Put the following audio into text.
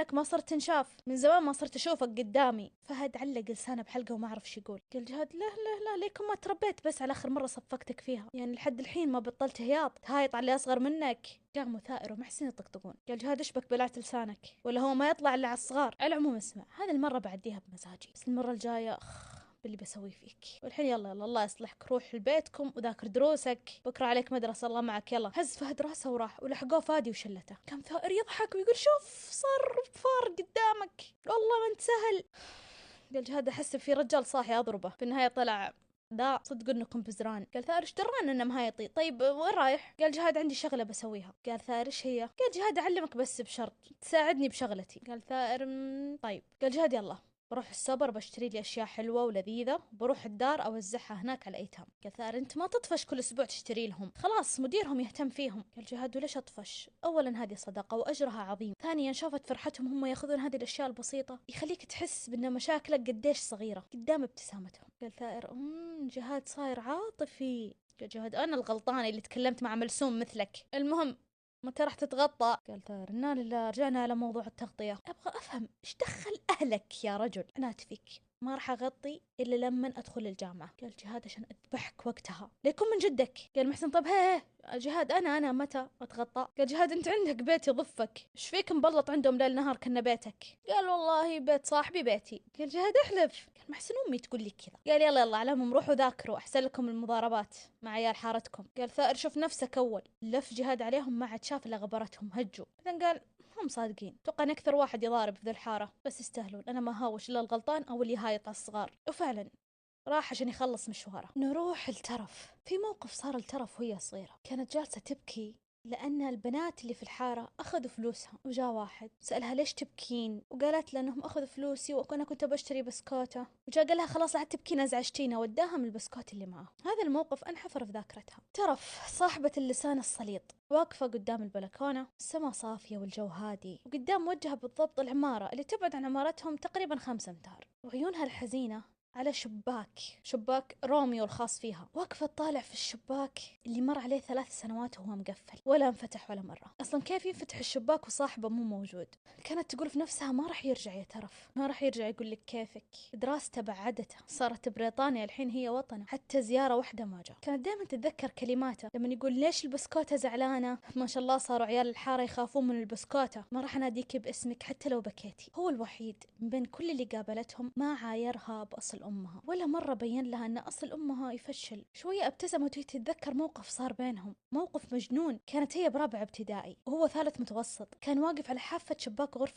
عنك ما صرت تنشاف، من زمان ما صرت أشوفك قدامي. فهد علق لسانه بحلقه وما عرف شو يقول. قال جهاد لا لا لا، ليكم ما تربيت بس على آخر مرة صفقتك فيها، يعني لحد الحين ما بطلت هياط تهايط على اللي أصغر منك. قاموا ثائر ومحسن يطقطقون. قال جهاد ايش بك بلعت لسانك، ولا هو ما يطلع إلا على الصغار؟ على العموم اسمع، هذه المرة بعديها بمزاجي، بس المرة الجاية باللي بسويه فيك. والحين يلا يلا الله يصلحك، روح لبيتكم وذاكر دروسك، بكره عليك مدرسة الله معك. يلا. هز فهد راسه وراح، ولحقوه فادي وشلته. كان ثائر يضحك ويقول شوف صار فار قدامك والله ما انت سهل. قال جهاد احس في رجال صاحي اضربه. في النهاية طلع لا صدق انكم بزران. قال ثائر ايش دران انه مهايطي؟ طيب وين رايح؟ قال جهاد عندي شغله بسويها. قال ثائر ايش هي؟ قال جهاد اعلمك بس بشرط تساعدني بشغلتي. قال ثائر طيب. قال جهاد يلا بروح السبر بشتري لي اشياء حلوه ولذيذه، وبروح الدار اوزعها هناك على الايتام. قال ثائر انت ما تطفش كل اسبوع تشتري لهم، خلاص مديرهم يهتم فيهم. قال جهاد وليش اطفش؟ اولا هذه صدقه واجرها عظيم، ثانيا شافت فرحتهم هم ياخذون هذه الاشياء البسيطه يخليك تحس بان مشاكلك قديش صغيره قدام ابتسامتهم. قال ثائر جهاد صاير عاطفي. قال جهاد انا الغلطانه اللي تكلمت مع ملسوم مثلك. المهم متى راح تتغطى؟ قال ثائر انا لله رجعنا على موضوع التغطية. ابغى افهم ايش دخل اهلك يا رجل؟ عنات فيك، ما راح اغطي الا لما ادخل الجامعة. قال جهاد عشان اذبحك وقتها. ليكون من جدك. قال محسن طب هي جهاد انا متى اتغطى؟ قال جهاد انت عندك بيت يضفك، ايش فيك مبلط عندهم ليل نهار كنا بيتك؟ قال والله بيت صاحبي بيتي. قال جهاد احلف. قال محسن امي تقول لي كذا. قال يلا يلا علمهم روحوا ذاكروا احسن لكم المضاربات مع عيال حارتكم. قال ثائر شوف نفسك اول. لف جهاد عليهم ما عاد شاف الا غبرتهم هجوا. بعدين قال هم صادقين، اتوقع ان اكثر واحد يضارب في ذي الحاره، بس يستاهلون، انا ما هاوش الا الغلطان او اللي هايط على الصغار. وفعلا راح عشان يخلص مشواره. نروح الترف. في موقف صار الترف وهي صغيرة، كانت جالسة تبكي لأن البنات اللي في الحارة أخذوا فلوسها، وجاء واحد سألها ليش تبكين، وقالت له أنهم أخذوا فلوسي وأنا كنت بشتري بسكوتة، وجاء قال لها خلاص لا تبكين أزعجتينا، وداها من البسكوت اللي معه. هذا الموقف انحفر في ذاكرتها. ترف صاحبة اللسان السليط واقفة قدام البلكونة، السماء صافية والجو هادي، وقدام وجهها بالضبط العمارة اللي تبعد عن عمارتهم تقريبا 5 أمتار، وعيونها الحزينة على شباك روميو الخاص فيها، واقفة تطالع في الشباك اللي مر عليه 3 سنوات وهو مقفل ولا انفتح ولا مرة. أصلا كيف ينفتح الشباك وصاحبه مو موجود؟ كانت تقول في نفسها ما راح يرجع يا ترف، ما راح يرجع يقول لك كيفك. دراسته بعدته، صارت بريطانيا الحين هي وطنه، حتى زيارة واحدة ما جاء. كانت دائما تتذكر كلماته لما يقول ليش البسكوتة زعلانة؟ ما شاء الله صاروا عيال الحارة يخافون من البسكوتة، ما راح أناديك باسمك حتى لو بكيتي. هو الوحيد من بين كل اللي قابلتهم ما عايرها بأصل أمها، ولا مرة بين لها أن أصل أمها يفشل. شوية ابتسمت وهي تتذكر موقف صار بينهم، موقف مجنون. كانت هي برابع ابتدائي وهو ثالث متوسط، كان واقف على حافة شباك غرفة